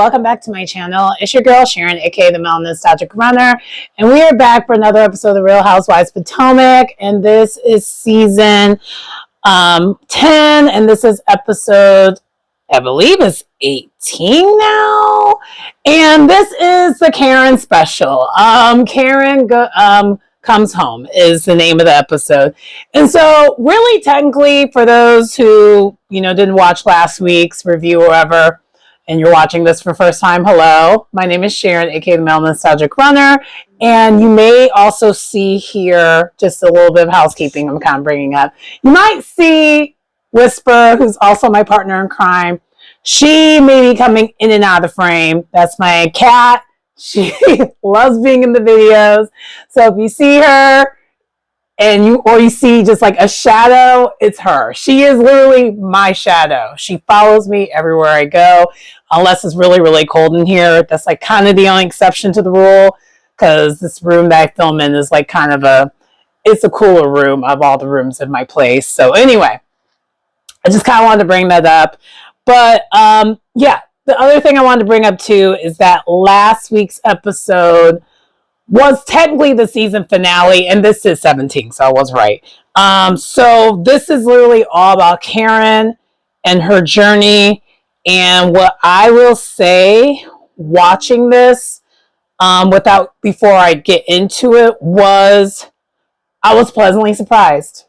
welcome back to my channel. It's your girl Sharon, aka the Nostalgic Runner, and we are back for another episode of the Real Housewives of Potomac, and this is season 10, and this is episode, I believe it's 18 now, and this is the Karen special. Karen Comes Home is the name of the episode. And so really technically for those who, didn't watch last week's review or whatever, and you're watching this for the first time, hello. My name is Sharon, aka the Nostalgic Runner. And you may also see here just a little bit of housekeeping I'm kind of bringing up. You might see Whisper, who's also my partner in crime. She may be coming in and out of the frame. That's my cat. She loves being in the videos. So if you see her and you see just like a shadow, it's her. She is literally my shadow. She follows me everywhere I go, unless it's really, really cold in here. That's like kind of the only exception to the rule, because this room that I film in is like kind of it's a cooler room of all the rooms in my place. So anyway, I just kind of wanted to bring that up. But yeah. The other thing I wanted to bring up too is that last week's episode was technically the season finale, and this is 17, so I was right. So this is literally all about Karen and her journey. And what I will say, watching this, before I get into it, I was pleasantly surprised.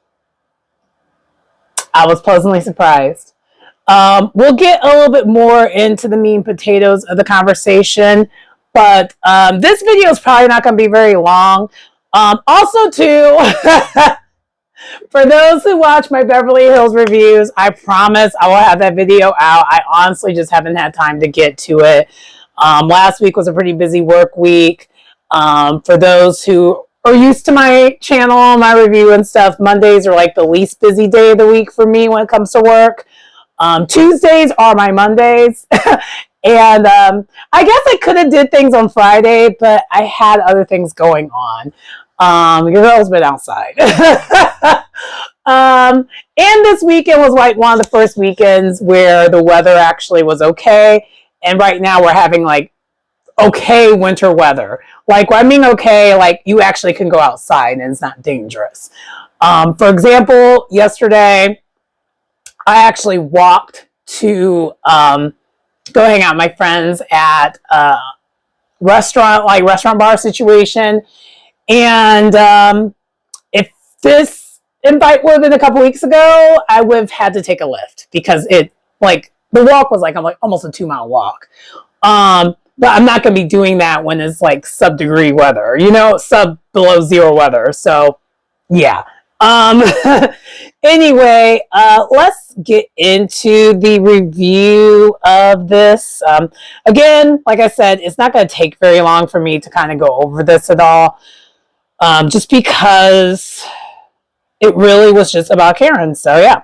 We'll get a little bit more into the meat and potatoes of the conversation, but this video is probably not going to be very long. Also, too, for those who watch my Beverly Hills reviews, I promise I will have that video out. I honestly just haven't had time to get to it. Last week was a pretty busy work week. For those who are used to my channel, my review and stuff, Mondays are like the least busy day of the week for me when it comes to work. Tuesdays are my Mondays. And I guess I could have did things on Friday, but I had other things going on. Your girl's been outside. And this weekend was like one of the first weekends where the weather actually was okay. And right now we're having like okay winter weather. Like, I mean okay, like you actually can go outside and it's not dangerous. For example, yesterday, I actually walked to go hang out with my friends at a restaurant bar situation. And if this invite would have been a couple weeks ago, I would have had to take a lift because the walk was like almost a 2-mile walk. But I'm not going to be doing that when it's like sub-degree weather, sub below zero weather. So yeah. Anyway, let's get into the review of this. Again, like I said, it's not going to take very long for me to kind of go over this at all. Just because it really was just about Karen. So yeah.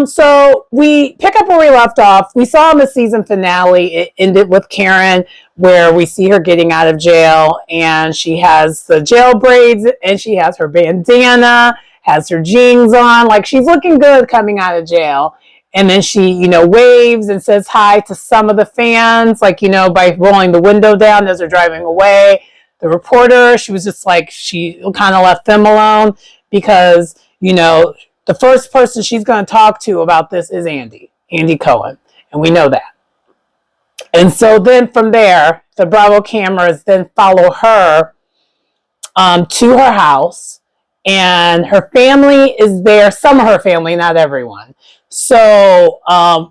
So we pick up where we left off. We saw in the season finale, it ended with Karen, where we see her getting out of jail, and she has the jail braids, and she has her bandana, has her jeans on, like she's looking good coming out of jail. And then she, waves and says hi to some of the fans, like, by rolling the window down as they're driving away. The reporter, she was just like, she kind of left them alone because, the first person she's going to talk to about this is Andy Cohen. And we know that. And so then from there, the Bravo cameras then follow her to her house. And her family is there. Some of her family, not everyone. So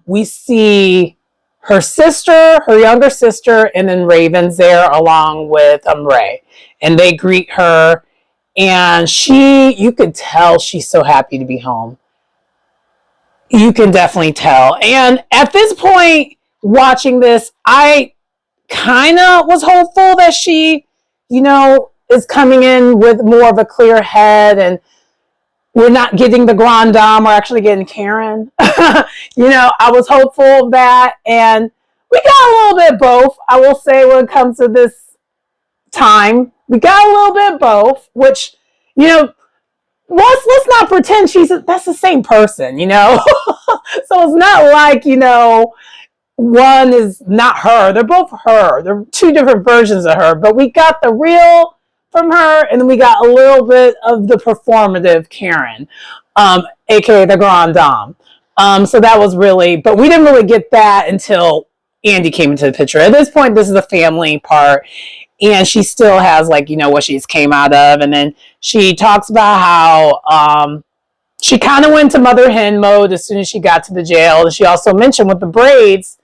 we see her sister, her younger sister, and then Raven's there along with Ray. And they greet her. And you could tell she's so happy to be home. You can definitely tell. And at this point, watching this, I kind of was hopeful that she, is coming in with more of a clear head, and we're not getting the grand dame, we're actually getting Karen. I was hopeful of that. And we got a little bit of both, I will say, when it comes to this time. We got a little bit of both, which, let's not pretend that's the same person, So it's not like, one is not her. They're both her. They're two different versions of her. But we got the real from her, and then we got a little bit of the performative Karen, aka the Grand Dame. So that was really, but we didn't really get that until Andy came into the picture. At this point, this is the family part, and she still has like, what she's came out of, and then she talks about how she kind of went to mother hen mode as soon as she got to the jail. And she also mentioned with the braids,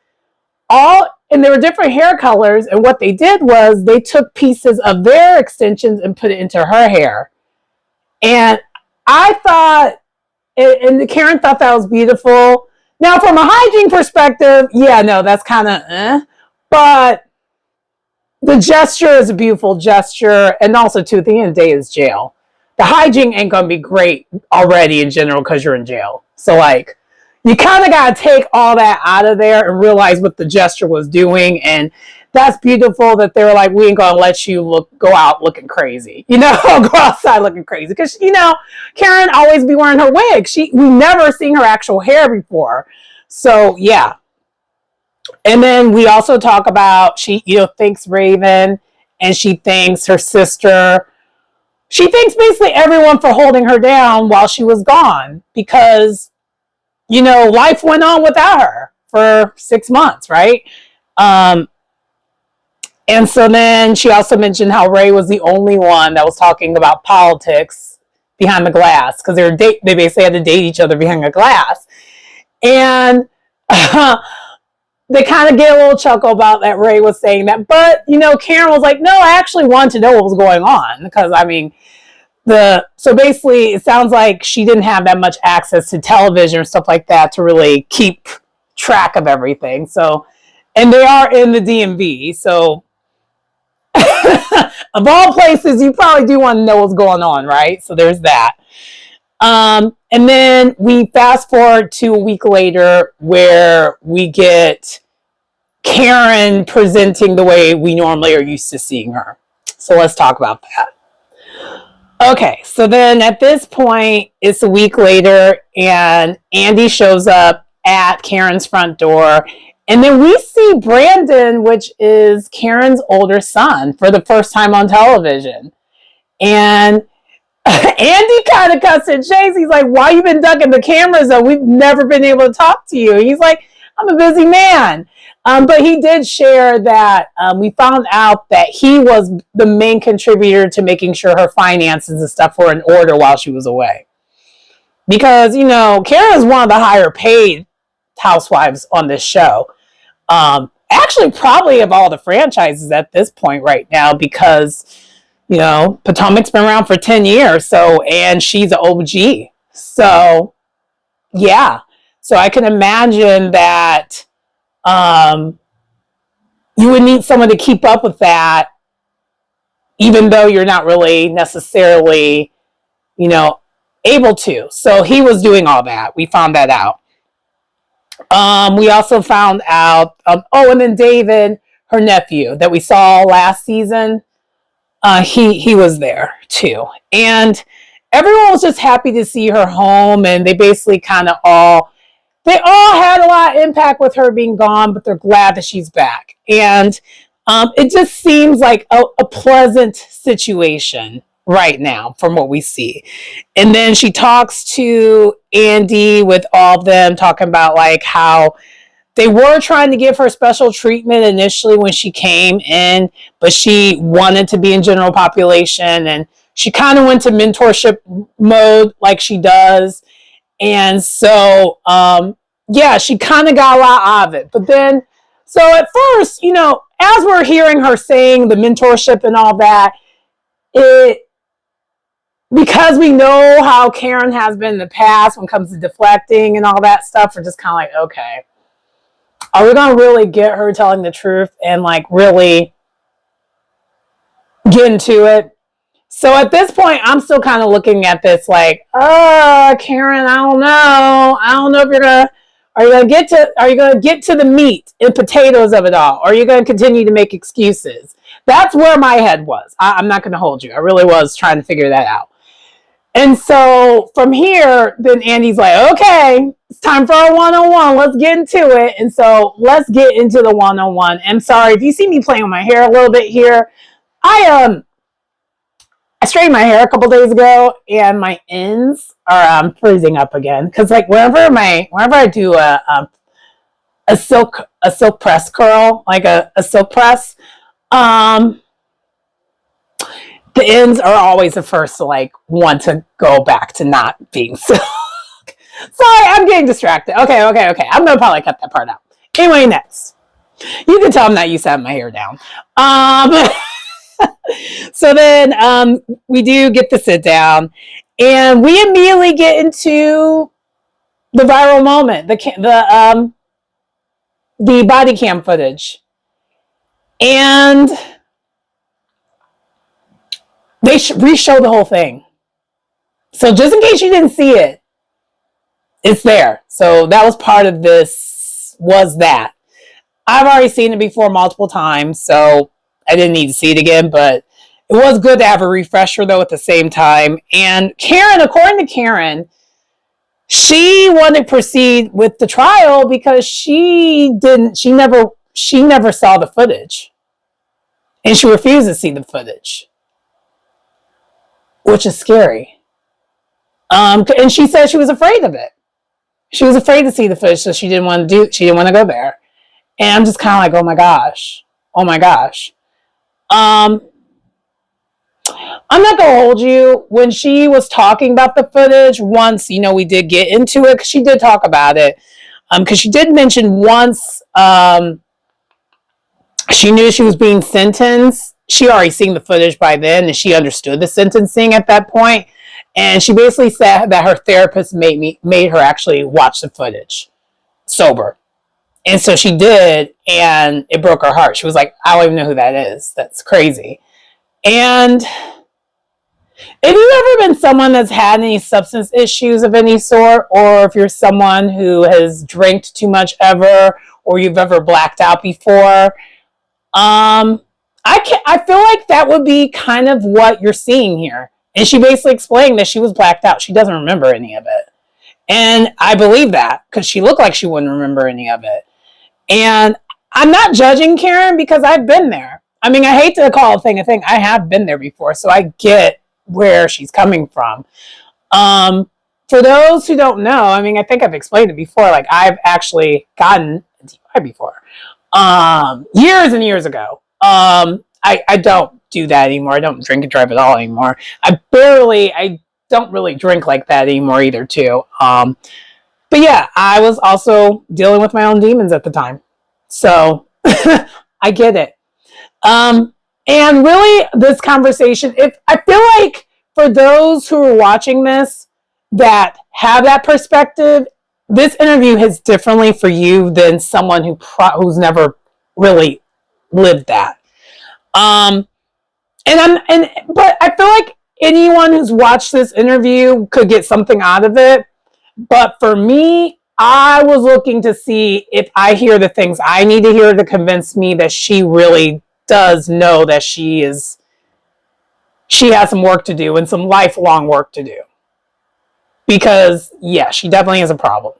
and there were different hair colors, and what they did was they took pieces of their extensions and put it into her hair. And I thought, and Karen thought that was beautiful. Now, from a hygiene perspective, yeah, no, that's kind of but the gesture is a beautiful gesture, and also, too, at the end of the day, is jail. The hygiene ain't gonna be great already in general because you're in jail. So, like, you kind of got to take all that out of there and realize what the gesture was doing. And that's beautiful that they were like, we ain't going to let you go out looking crazy, go outside looking crazy. Because, Karen always be wearing her wig. We never seen her actual hair before. So, yeah. And then we also talk about, she, thanks Raven, and she thanks her sister. She thanks basically everyone for holding her down while she was gone, because life went on without her for 6 months, right? And so then she also mentioned how Ray was the only one that was talking about politics behind the glass, because they basically had to date each other behind the glass. And they kind of get a little chuckle about that Ray was saying that. But, Karen was like, no, I actually wanted to know what was going on, because, so basically it sounds like she didn't have that much access to television or stuff like that to really keep track of everything. So, and they are in the DMV. So of all places, you probably do want to know what's going on, right? So there's that. And then we fast forward to a week later where we get Karen presenting the way we normally are used to seeing her. So let's talk about that. Okay, so then at this point, it's a week later, and Andy shows up at Karen's front door, and then we see Brandon, which is Karen's older son, for the first time on television. And Andy kind of cuts at Chase. He's like, why you been ducking the cameras though? We've never been able to talk to you. He's like, I'm a busy man. But he did share that we found out that he was the main contributor to making sure her finances and stuff were in order while she was away. Because, Karen is one of the higher paid housewives on this show. Actually, probably of all the franchises at this point right now, because, Potomac's been around for 10 years. And she's an OG. So, yeah. So I can imagine that you would need someone to keep up with that, even though you're not really necessarily, able to. So he was doing all that. We found that out. We also found out, and then David, her nephew that we saw last season, he was there too. And everyone was just happy to see her home, and they basically they all had a lot of impact with her being gone, but they're glad that she's back. And it just seems like a pleasant situation right now from what we see. And then she talks to Andy with all of them, talking about like how they were trying to give her special treatment initially when she came in, but she wanted to be in general population, and she kind of went to mentorship mode like she does. And so, she kind of got a lot out of it. But then, so at first, as we're hearing her saying the mentorship and all that, because we know how Karen has been in the past when it comes to deflecting and all that stuff, we're just kind of like, okay, are we going to really get her telling the truth and like really get into it? So at this point, I'm still kind of looking at this like, Karen, I don't know. I don't know if are you going to get to the meat and potatoes of it all? Or are you going to continue to make excuses? That's where my head was. I'm not going to hold you. I really was trying to figure that out. And so from here, then Andy's like, okay, it's time for our one-on-one. Let's get into it. And so let's get into the one-on-one. I'm sorry if you see me playing with my hair a little bit here. I straightened my hair a couple days ago, and my ends are freezing up again. Because like whenever I do a silk press curl, like a silk press, um, the ends are always the first to like want to go back to not being silk. Sorry, I'm getting distracted. Okay. I'm gonna probably cut that part out. Anyway, next. You can tell I'm not used to having my hair down. So then we do get to sit down, and we immediately get into the viral moment, the body cam footage, and they re-show the whole thing. So just in case you didn't see it, it's there. So that was part of this. Was that I've already seen it before multiple times, so I didn't need to see it again, but it was good to have a refresher though at the same time. And Karen, according to Karen, she wanted to proceed with the trial because she never saw the footage. And she refused to see the footage, which is scary. And she said she was afraid of it. She was afraid to see the footage, so she didn't want to go there. And I'm just kind of like, oh my gosh. I'm not going to hold you. When she was talking about the footage, once, we did get into it, because she did talk about it. Because she did mention once she knew she was being sentenced. She already seen the footage by then, and she understood the sentencing at that point. And she basically said that her therapist made her actually watch the footage sober. And so she did, and it broke her heart. She was like, I don't even know who that is. That's crazy. And if you've ever been someone that's had any substance issues of any sort, or if you're someone who has drank too much ever, or you've ever blacked out before, I feel like that would be kind of what you're seeing here. And she basically explained that she was blacked out. She doesn't remember any of it. And I believe that, because she looked like she wouldn't remember any of it. And I'm not judging Karen, because I've been there. I mean, I hate to call a thing. I have been there before, so I get where she's coming from. For those who don't know, I mean, I think I've explained it before. Like, I've actually gotten a DUI before, years and years ago. I don't do that anymore. I don't drink and drive at all anymore. I don't really drink like that anymore either, too. But yeah, I was also dealing with my own demons at the time. So I get it. And really, this conversation, I feel like for those who are watching this that have that perspective, this interview hits differently for you than someone who's never really lived that. But I feel like anyone who's watched this interview could get something out of it. But for me, I was looking to see if I hear the things I need to hear to convince me that she really does know that she has some work to do, and some lifelong work to do. Because, yeah, she definitely has a problem.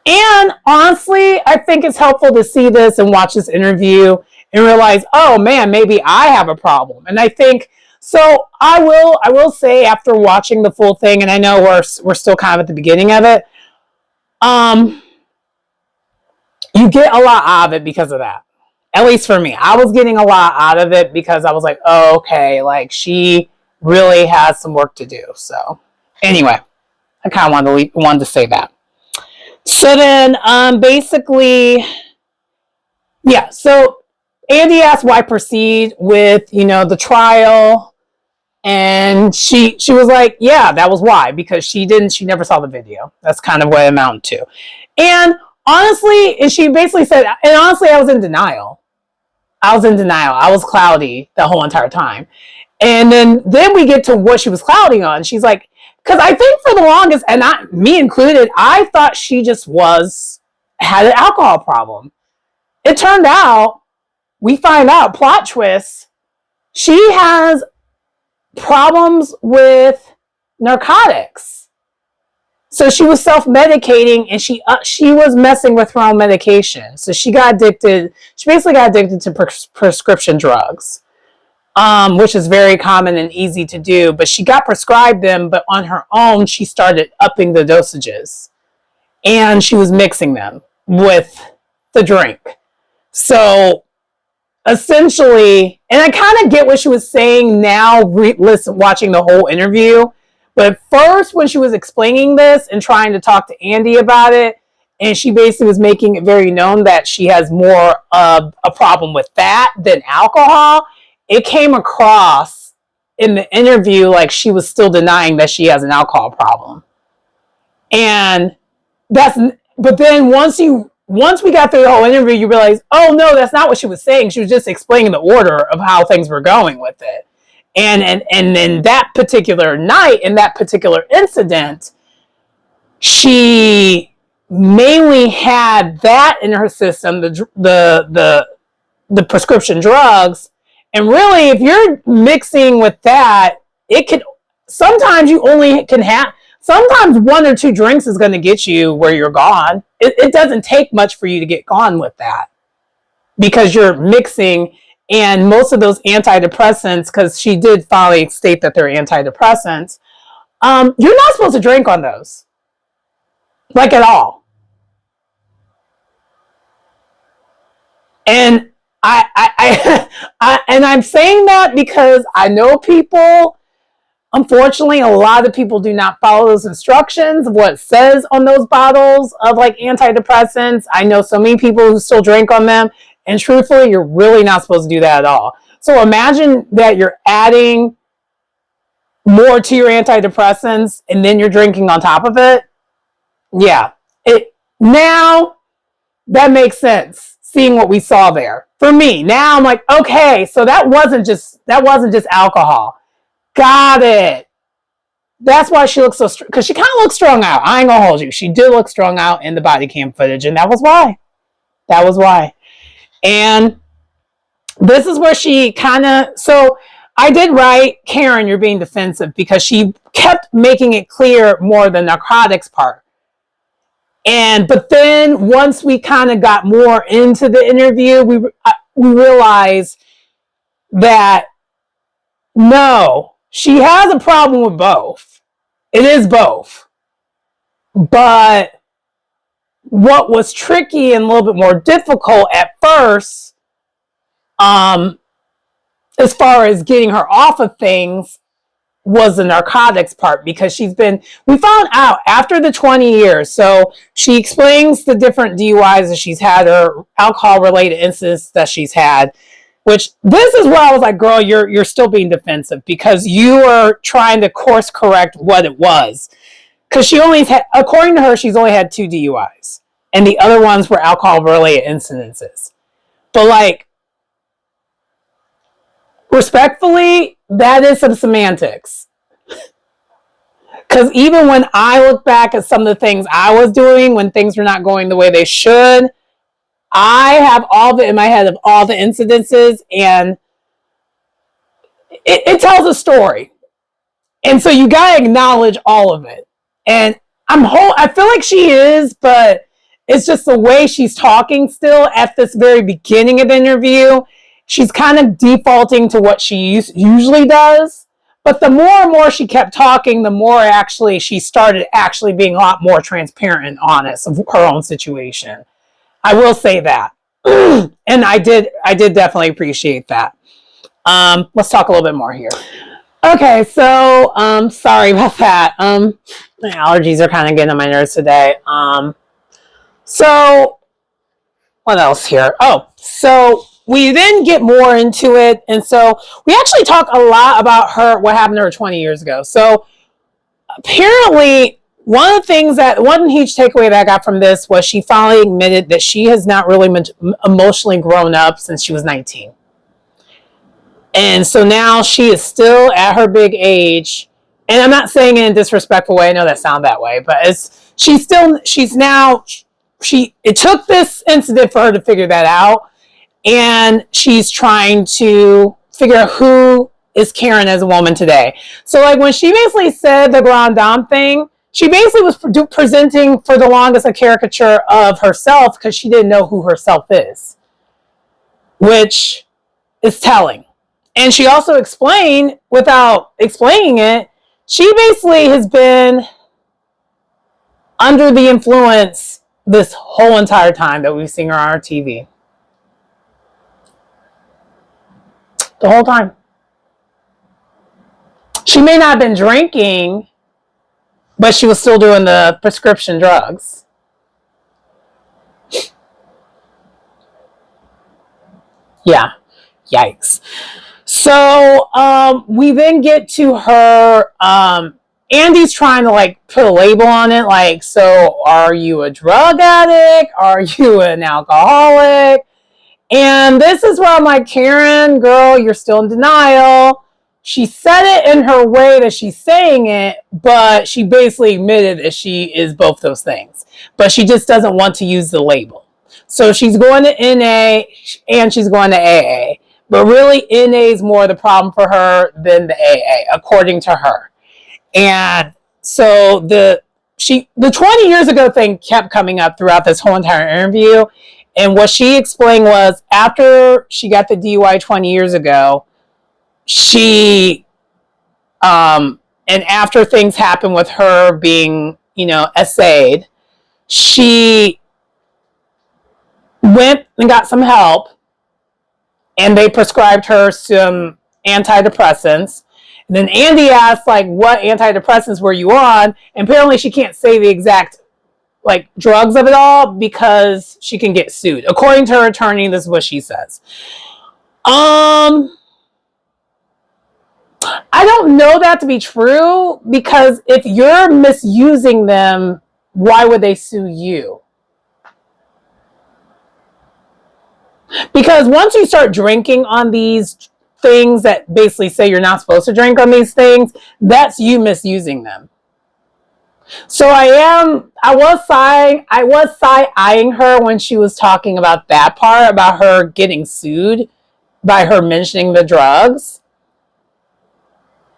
And honestly, I think it's helpful to see this and watch this interview and realize, oh man, maybe I have a problem. And I think, so I will say, after watching the full thing, and I know we're still kind of at the beginning of it, you get a lot out of it because of that. At least for me, I was getting a lot out of it because I was like, oh, okay, like she really has some work to do. So anyway, I kind of wanted to say that. So then, basically, yeah. So Andy asked why proceed with the trial, and she was like, yeah, that was why, because she never saw the video. That's kind of what it amounted to. And honestly, and she basically said, and honestly, I was in denial. I was cloudy the whole entire time. And then we get to what she was clouding on. She's like, because I think for the longest, and not me included, I thought she just had an alcohol problem. It turned out, we find out, plot twist, she has problems with narcotics. So she was self-medicating, and she was messing with her own medication. So she got addicted. She basically got addicted to prescription drugs, which is very common and easy to do. But she got prescribed them, but on her own, she started upping the dosages, and she was mixing them with the drink. So essentially, and I kind of get what she was saying now, watching the whole interview. But first, when she was explaining this and trying to talk to Andy about it, and she basically was making it very known that she has more of a problem with that than alcohol, it came across in the interview like she was still denying that she has an alcohol problem. And but then once we got through the whole interview, you realize, oh no, that's not what she was saying. She was just explaining the order of how things were going with it. And then that particular night, in that particular incident, she mainly had that in her system, the prescription drugs. And really, if you're mixing with that, it could sometimes you only can have sometimes 1 or 2 drinks is going to get you where you're gone. It doesn't take much for you to get gone with that, because you're mixing. And most of those antidepressants, because she did finally state that they're antidepressants, you're not supposed to drink on those, like at all. And and I'm saying that because I know people. Unfortunately, a lot of people do not follow those instructions of what it says on those bottles of like antidepressants. I know so many people who still drink on them. And truthfully, you're really not supposed to do that at all. So imagine that you're adding more to your antidepressants and then you're drinking on top of it. Yeah. Now that makes sense, seeing what we saw there. For me, now I'm like, okay, so that wasn't just alcohol. Got it. That's why she looks so strong, because she kind of looks strung out. I ain't gonna hold you. She did look strung out in the body cam footage, and that was why. And this is where she kind of, so I did write, Karen, you're being defensive, because she kept making it clear more the narcotics part. But then once we kind of got more into the interview, we realized that no, she has a problem with both. It is both. But what was tricky and a little bit more difficult at first, as far as getting her off of things, was the narcotics part, because we found out after the 20 years, so she explains the different DUIs that she's had, or alcohol related incidents that she's had, which this is where I was like, girl, you're still being defensive, because you are trying to course correct what it was. Because she only had, according to her, she's only had 2 DUIs. And the other ones were alcohol related incidences. But like, respectfully, that is some semantics. Because even when I look back at some of the things I was doing when things were not going the way they should, I have all in my head of all the incidences, and it tells a story. And so you got to acknowledge all of it. And I feel like she is, but it's just the way she's talking still at this very beginning of the interview. She's kind of defaulting to what she usually does. But the more and more she kept talking, the more actually she started actually being a lot more transparent and honest of her own situation. I will say that. And I did definitely appreciate that. Let's talk a little bit more here. Okay, so sorry about that. My allergies are kind of getting on my nerves today. So what else here? Oh, so we then get more into it, and so we actually talk a lot about what happened to her 20 years ago. So apparently, one huge takeaway that I got from this was she finally admitted that she has not really emotionally grown up since she was 19. And so now she is still at her big age, and I'm not saying it in a disrespectful way. I know that sounds that way, but it took this incident for her to figure that out, and she's trying to figure out who is Karen as a woman today. So like when she basically said the grand dame thing, she basically was presenting for the longest a caricature of herself because she didn't know who herself is, which is telling. And she also explained, without explaining it, she basically has been under the influence this whole entire time that we've seen her on our TV. The whole time. She may not have been drinking, but she was still doing the prescription drugs. Yeah. Yikes. So we then get to her. Andy's trying to like put a label on it. Like, so are you a drug addict? Are you an alcoholic? And this is where I'm like, Karen, girl, you're still in denial. She said it in her way that she's saying it, but she basically admitted that she is both those things. But she just doesn't want to use the label. So she's going to NA and she's going to AA. But really, NA is more the problem for her than the AA, according to her. And so the 20 years ago thing kept coming up throughout this whole entire interview. And what she explained was after she got the DUI 20 years ago, and after things happened with her being, essayed, she went and got some help and they prescribed her some antidepressants. And then Andy asked, like, what antidepressants were you on? And apparently she can't say the exact drugs of it all because she can get sued. According to her attorney, this is what she says. I don't know that to be true because if you're misusing them, why would they sue you? Because once you start drinking on these things that basically say you're not supposed to drink on these things, that's you misusing them. So I was side-eyeing her when she was talking about that part, about her getting sued by her mentioning the drugs.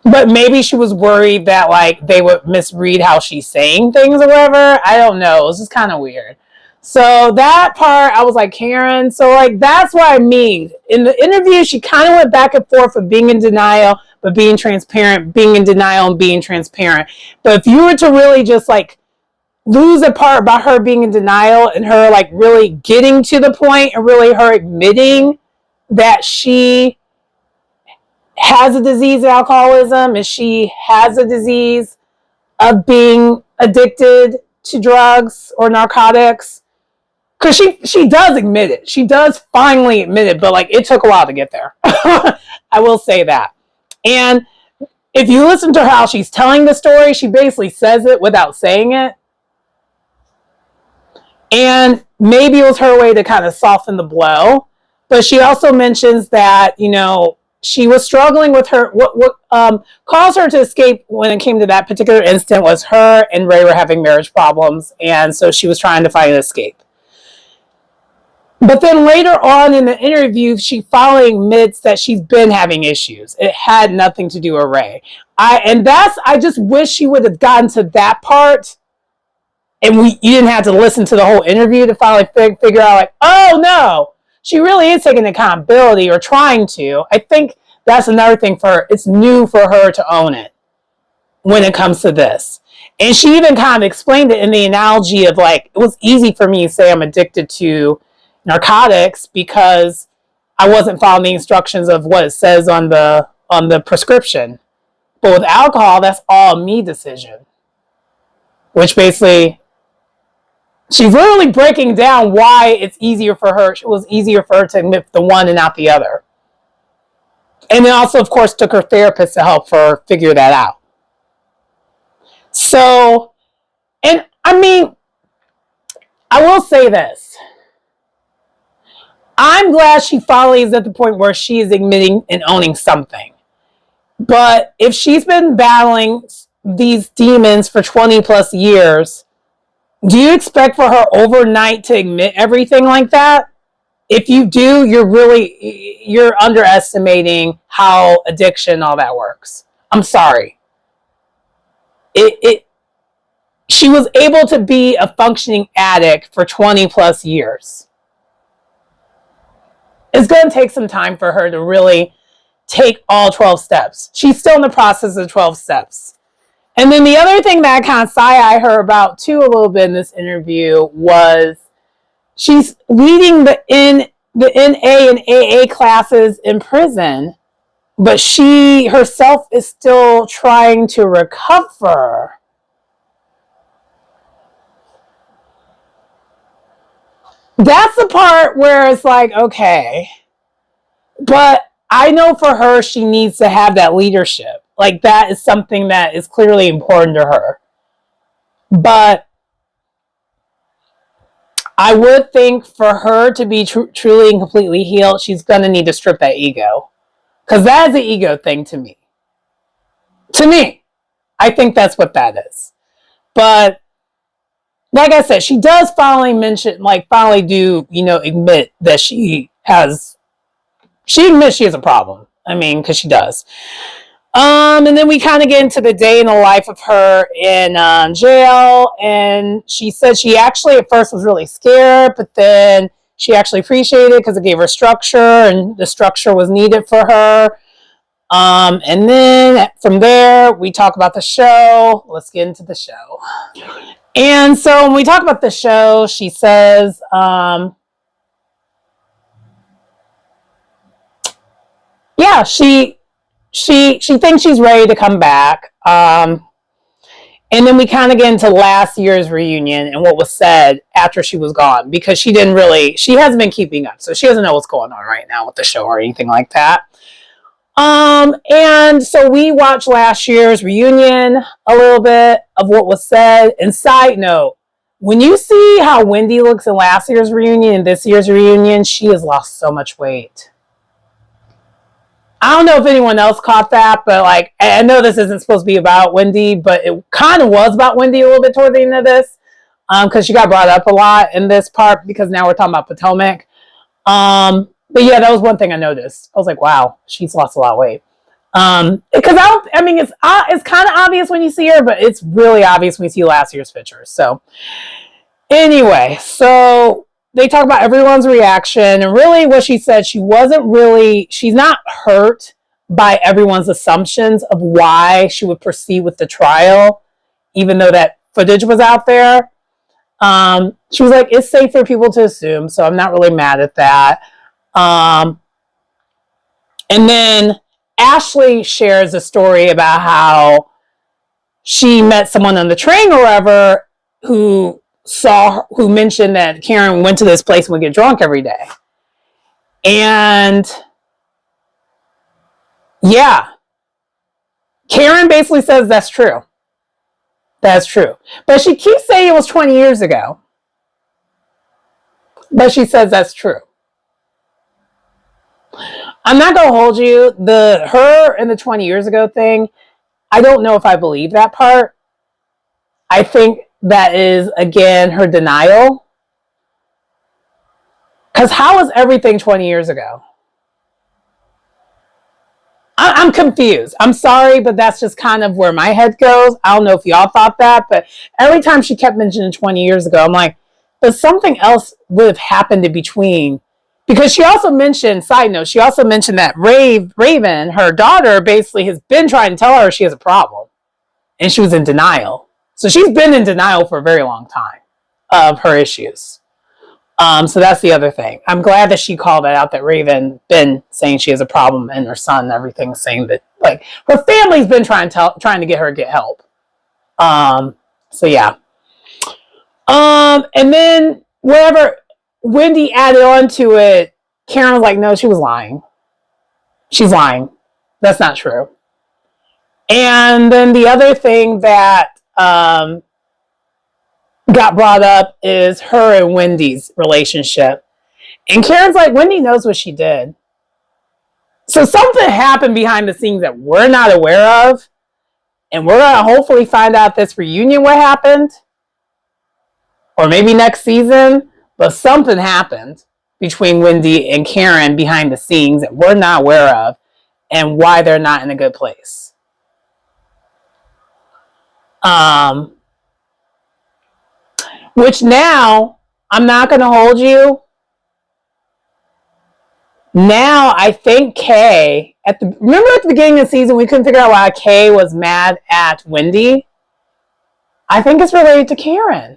But maybe she was worried that they would misread how she's saying things or whatever. I don't know. It was just kind of weird. So that part, I was like, Karen. So that's what I mean. In the interview, she kind of went back and forth of being in denial, but being transparent, being in denial and being transparent. But if you were to really just lose a part about her being in denial and her really getting to the point and really her admitting that she has a disease of alcoholism and she has a disease of being addicted to drugs or narcotics, because she does admit it. She does finally admit it, but it took a while to get there. I will say that. And if you listen to how she's telling the story, she basically says it without saying it. And maybe it was her way to kind of soften the blow. But she also mentions that, she was struggling with her. What caused her to escape when it came to that particular incident was her and Ray were having marriage problems. And so she was trying to find an escape. But then later on in the interview, she finally admits that she's been having issues. It had nothing to do with Ray. I just wish she would have gotten to that part. And you didn't have to listen to the whole interview to finally figure out oh no, she really is taking accountability or trying to. I think that's another thing for her. It's new for her to own it when it comes to this. And she even kind of explained it in the analogy of it was easy for me to say I'm addicted to narcotics because I wasn't following the instructions of what it says on the prescription. But with alcohol, that's all a me decision. Which basically, she's literally breaking down why it's easier for her. It was easier for her to admit the one and not the other. And then also, of course, took her therapist to help her figure that out. So, and I mean, I will say this. I'm glad she finally is at the point where she is admitting and owning something. But if she's been battling these demons for 20 plus years, do you expect for her overnight to admit everything like that? if you do, you're underestimating how addiction, all that works. I'm sorry. It She was able to be a functioning addict for 20 plus years. It's going to take some time for her to really take all 12 steps. She's still in the process of 12 steps. And then the other thing that I kind of side-eye her about too a little bit in this interview was she's leading the NA and AA classes in prison, but she herself is still trying to recover. That's the part where it's like, okay, but I know for her, she needs to have that leadership. Like that is something that is clearly important to her. But I would think for her to be truly and completely healed, she's going to need to strip that ego. Because that is an ego thing to me. To me, I think that's what that is. But like I said, she does finally admit that she admits she has a problem. I mean, because she does. And then we kind of get into the day in the life of her in jail. And she said she actually at first was really scared, but then she actually appreciated it because it gave her structure, and the structure was needed for her. And then from there, we talk about the show. Let's get into the show. And so when we talk about the show, she says, she thinks she's ready to come back. And then we kind of get into last year's reunion and what was said after she was gone, because she hasn't been keeping up. So she doesn't know what's going on right now with the show or anything like that. And so we watched last year's reunion, a little bit of what was said. And side note, when you see how Wendy looks in last year's reunion and this year's reunion, she has lost so much weight. I don't know if anyone else caught that, but like, I know this isn't supposed to be about Wendy, but it kind of was about Wendy a little bit toward the end of this, because she got brought up a lot in this part, because now we're talking about Potomac. But yeah, that was one thing I noticed. I was like, wow, she's lost a lot of weight. Because it's kind of obvious when you see her, but it's really obvious when you see last year's pictures. So anyway, so they talk about everyone's reaction, and really what she said, she's not hurt by everyone's assumptions of why she would proceed with the trial, even though that footage was out there. She was like, it's safe for people to assume, so I'm not really mad at that. And then Ashley shares a story about how she met someone on the train or whatever who mentioned that Karen went to this place and would get drunk every day. And yeah, Karen basically says that's true. That's true. But she keeps saying it was 20 years ago. But she says that's true. I'm not going to hold you. Her and the 20 years ago thing, I don't know if I believe that part. I think that is, again, her denial. Because how was everything 20 years ago? I'm confused. I'm sorry, but that's just kind of where my head goes. I don't know if y'all thought that, but every time she kept mentioning 20 years ago, I'm like, but something else would have happened in between. Because she also mentioned, side note, she also mentioned that Raven, her daughter, basically has been trying to tell her she has a problem. And she was in denial. So she's been in denial for a very long time of her issues. So that's the other thing. I'm glad that she called that out, that Raven been saying she has a problem, and her son and everything saying that, like, her family's been trying to get her to get help. So yeah. And then whatever Wendy added on to it, Karen was like, no, she was lying. She's lying. That's not true. And then the other thing that got brought up is her and Wendy's relationship. And Karen's like, Wendy knows what she did. So something happened behind the scenes that we're not aware of. And we're going to hopefully find out this reunion what happened. Or maybe next season. But something happened between Wendy and Karen behind the scenes that we're not aware of, and why they're not in a good place. Which now, I'm not going to hold you. Now, I think Kay, remember at the beginning of the season, we couldn't figure out why Kay was mad at Wendy? I think it's related to Karen.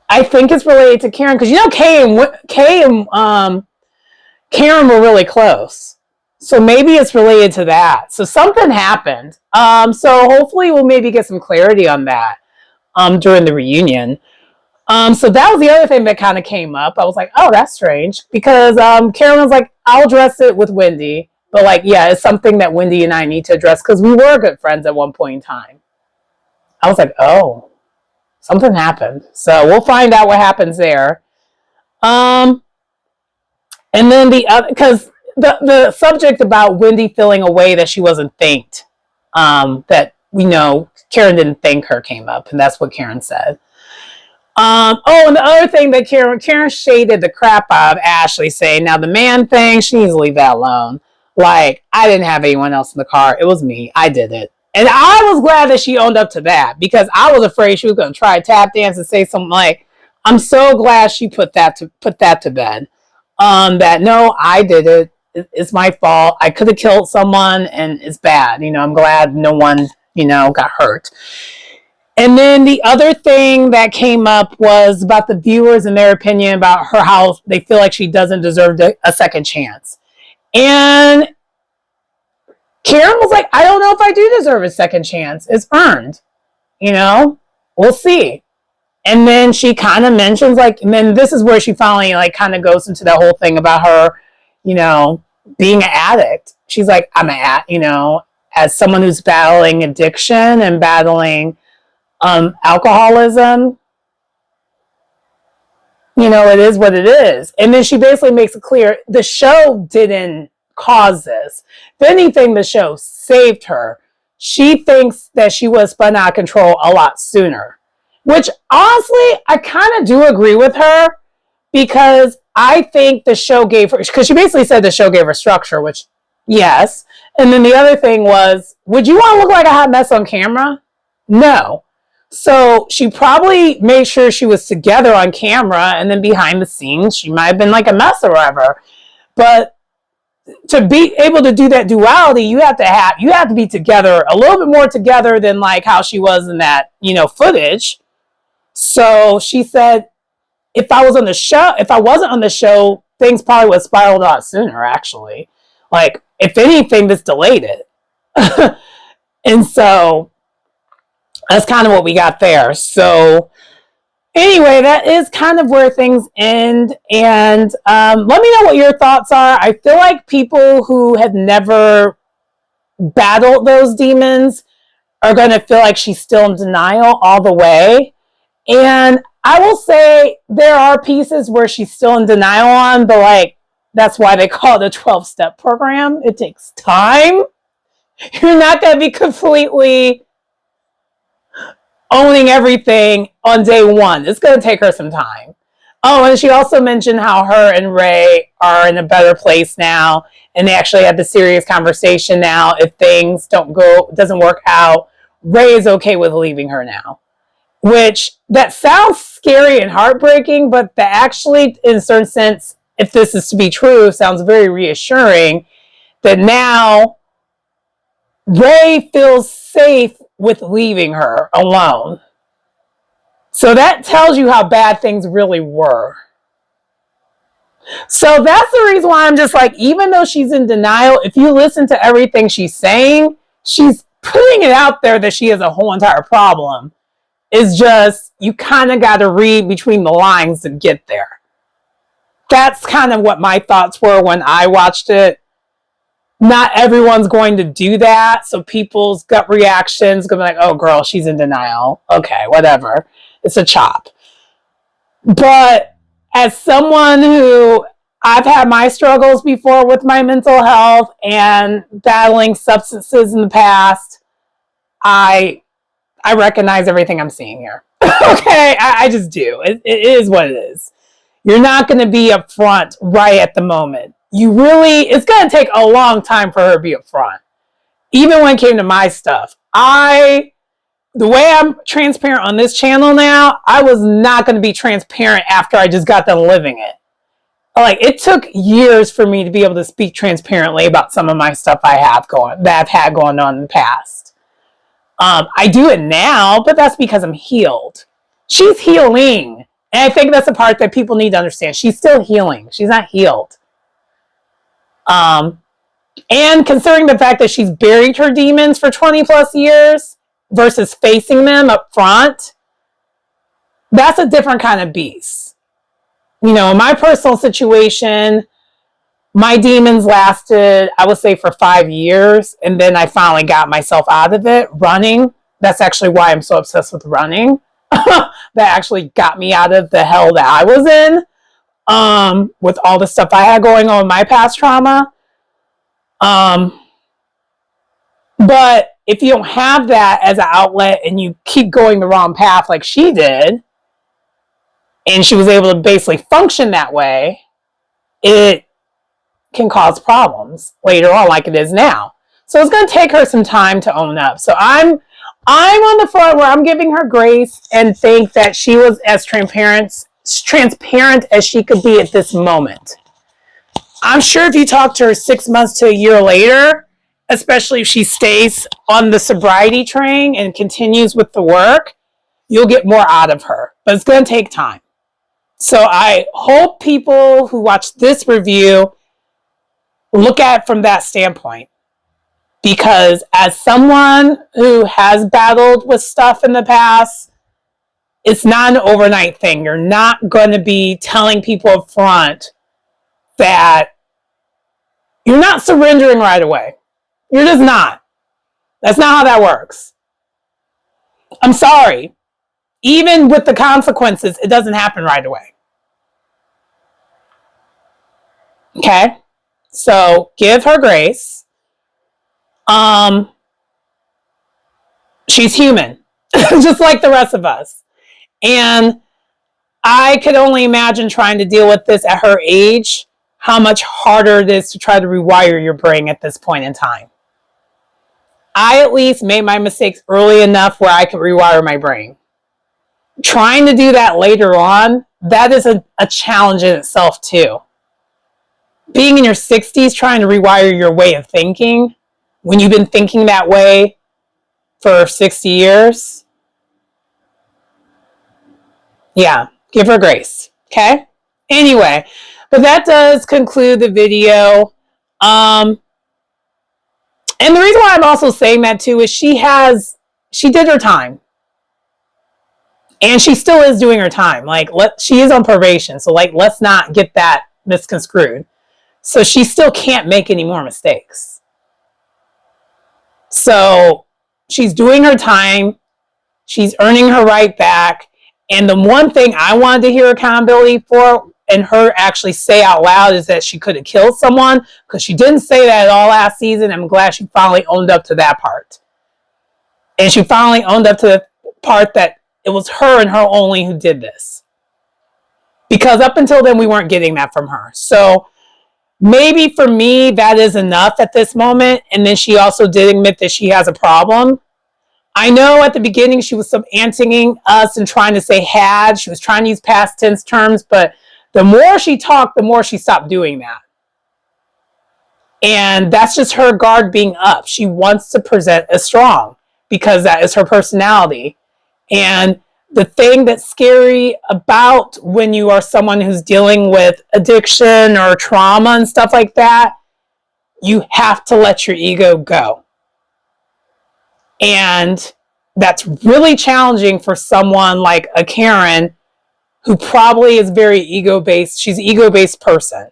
I think it's related to Karen because Kay and Karen were really close, so maybe it's related to that. So something happened. So hopefully we'll maybe get some clarity on that during the reunion. So that was the other thing that kind of came up. I was like, oh, that's strange because Karen was like, I'll address it with Wendy, but like, yeah, it's something that Wendy and I need to address because we were good friends at one point in time. I was like, oh. Something happened. So we'll find out what happens there. And then because the subject about Wendy feeling a way that she wasn't thanked, that we know Karen didn't thank her came up, and that's what Karen said. And the other thing that Karen shaded the crap out of Ashley, saying, now the man thing, she needs to leave that alone. Like, I didn't have anyone else in the car. It was me. I did it. And I was glad that she owned up to that because I was afraid she was going to try tap dance and say something like, I'm so glad she put that to bed. That no, I did it. It's my fault. I could have killed someone and it's bad. I'm glad no one, got hurt. And then the other thing that came up was about the viewers and their opinion about her, how they feel like she doesn't deserve a second chance. And Karen was like, I don't know if I do deserve a second chance. It's earned. We'll see. And then she kind of mentions and then this is where she finally kind of goes into that whole thing about her, being an addict. She's like, I'm as someone who's battling addiction and battling alcoholism, it is what it is. And then she basically makes it clear the show didn't cause this. If anything, the show saved her. She thinks that she was spun out of control a lot sooner, which honestly, I kind of do agree with her because I think the show gave her, because she basically said the show gave her structure, which yes. And then the other thing was, would you want to look like a hot mess on camera? No. So she probably made sure she was together on camera, and then behind the scenes, she might have been like a mess or whatever. But to be able to do that duality, you have to be together a little bit more together than like how she was in that, footage. So she said, if I wasn't on the show, things probably would have spiraled out sooner, actually. Like, if anything, this delayed it. And so that's kind of what we got there. So anyway, that is kind of where things end. And let me know what your thoughts are. I feel like people who have never battled those demons are going to feel like she's still in denial all the way. And I will say there are pieces where she's still in denial on, but that's why they call it a 12-step program. It takes time. You're not going to be completely owning everything on day one. It's going to take her some time. Oh, and she also mentioned how her and Ray are in a better place now, and they actually had the serious conversation now. If things doesn't work out, Ray is okay with leaving her now. Which, that sounds scary and heartbreaking, but that actually, in a certain sense, if this is to be true, sounds very reassuring that now Ray feels safe with leaving her alone. So that tells you how bad things really were. So that's the reason why I'm just like, even though she's in denial, if you listen to everything she's saying, she's putting it out there that she has a whole entire problem. It's just, you kind of got to read between the lines to get there. That's kind of what my thoughts were when I watched it. Not everyone's going to do that. So people's gut reactions going to be like, oh girl, she's in denial. Okay, whatever. It's a chop. But as someone who, I've had my struggles before with my mental health and battling substances in the past, I recognize everything I'm seeing here. Okay, I just do. It is what it is. You're not going to be upfront right at the moment. It's going to take a long time for her to be upfront. Even when it came to my stuff, the way I'm transparent on this channel now, I was not going to be transparent after I just got done living it. Like, it took years for me to be able to speak transparently about some of my stuff that I've had going on in the past. I do it now, but that's because I'm healed. She's healing. And I think that's the part that people need to understand. She's still healing. She's not healed. And considering the fact that she's buried her demons for 20 plus years versus facing them up front, that's a different kind of beast. You know, in my personal situation, my demons lasted, I would say, for 5 years. And then I finally got myself out of it running. That's actually why I'm so obsessed with running. That actually got me out of the hell that I was in, with all the stuff I had going on in my past trauma. But if you don't have that as an outlet and you keep going the wrong path like she did, and she was able to basically function that way, it can cause problems later on like it is now. So it's going to take her some time to own up. So I'm on the front where I'm giving her grace and think that she was as transparent as she could be at this moment. I'm sure if you talk to her 6 months to a year later, especially if she stays on the sobriety train and continues with the work, you'll get more out of her. But it's going to take time. So I hope people who watch this review look at it from that standpoint. Because as someone who has battled with stuff in the past, it's not an overnight thing. You're not going to be telling people up front that you're not surrendering right away. You're just not. That's not how that works. I'm sorry. Even with the consequences, it doesn't happen right away. Okay? So give her grace. She's human, just like the rest of us. And I could only imagine trying to deal with this at her age, how much harder it is to try to rewire your brain at this point in time. I at least made my mistakes early enough where I could rewire my brain. Trying to do that later on, that is a challenge in itself too. Being in your 60s, trying to rewire your way of thinking when you've been thinking that way for 60 years. Yeah, give her grace. Okay? Anyway, but that does conclude the video. And the reason why I'm also saying that too is she did her time. And she still is doing her time. Like, she is on probation. So, like, let's not get that misconstrued. So she still can't make any more mistakes. So she's doing her time. She's earning her right back. And the one thing I wanted to hear accountability for and her actually say out loud is that she could have killed someone, because she didn't say that at all last season. I'm glad she finally owned up to that part. And she finally owned up to the part that it was her and her only who did this. Because up until then, we weren't getting that from her. So maybe for me, that is enough at this moment. And then she also did admit that she has a problem. I know at the beginning she was semanticing us and trying to say had. She was trying to use past tense terms, but the more she talked, the more she stopped doing that. And that's just her guard being up. She wants to present as strong because that is her personality. And the thing that's scary about when you are someone who's dealing with addiction or trauma and stuff like that, you have to let your ego go. And that's really challenging for someone like a Karen, who probably is very ego-based. She's an ego-based person.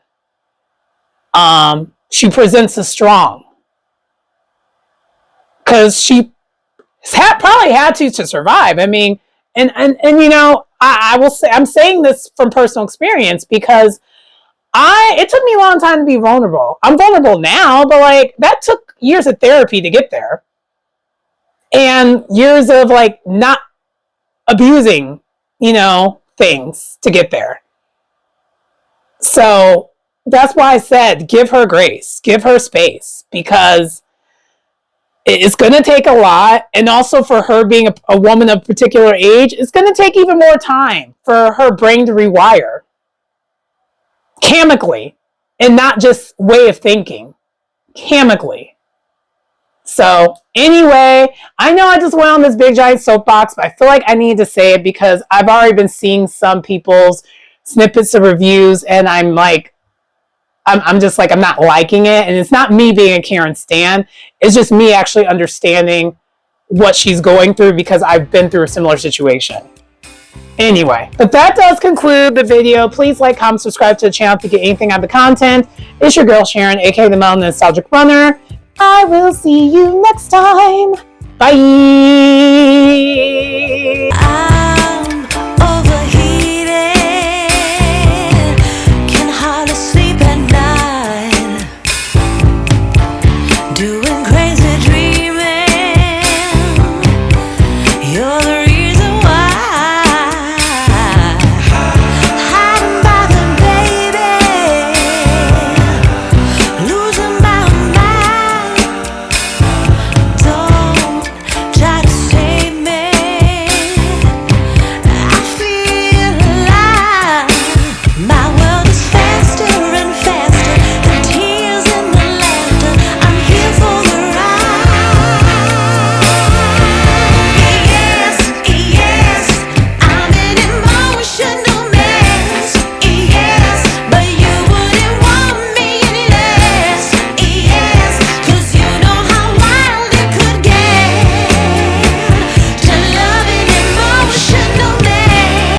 She presents as strong because she probably had to survive. I mean, and you know, I will say, I'm saying this from personal experience because it took me a long time to be vulnerable. I'm vulnerable now, but like that took years of therapy to get there. And years of like not abusing, things to get there. So that's why I said give her grace, give her space, because it's going to take a lot. And also for her being a woman of particular age, it's going to take even more time for her brain to rewire chemically and not just way of thinking, chemically. So anyway, I know I just went on this big giant soapbox, but I feel like I need to say it because I've already been seeing some people's snippets of reviews, and I'm just like, I'm not liking it. And it's not me being a Karen stan. It's just me actually understanding what she's going through because I've been through a similar situation. Anyway, but that does conclude the video. Please like, comment, subscribe to the channel to get anything out of the content. It's your girl Sharon, aka the Melanin Nostalgic Runner. I will see you next time. Bye.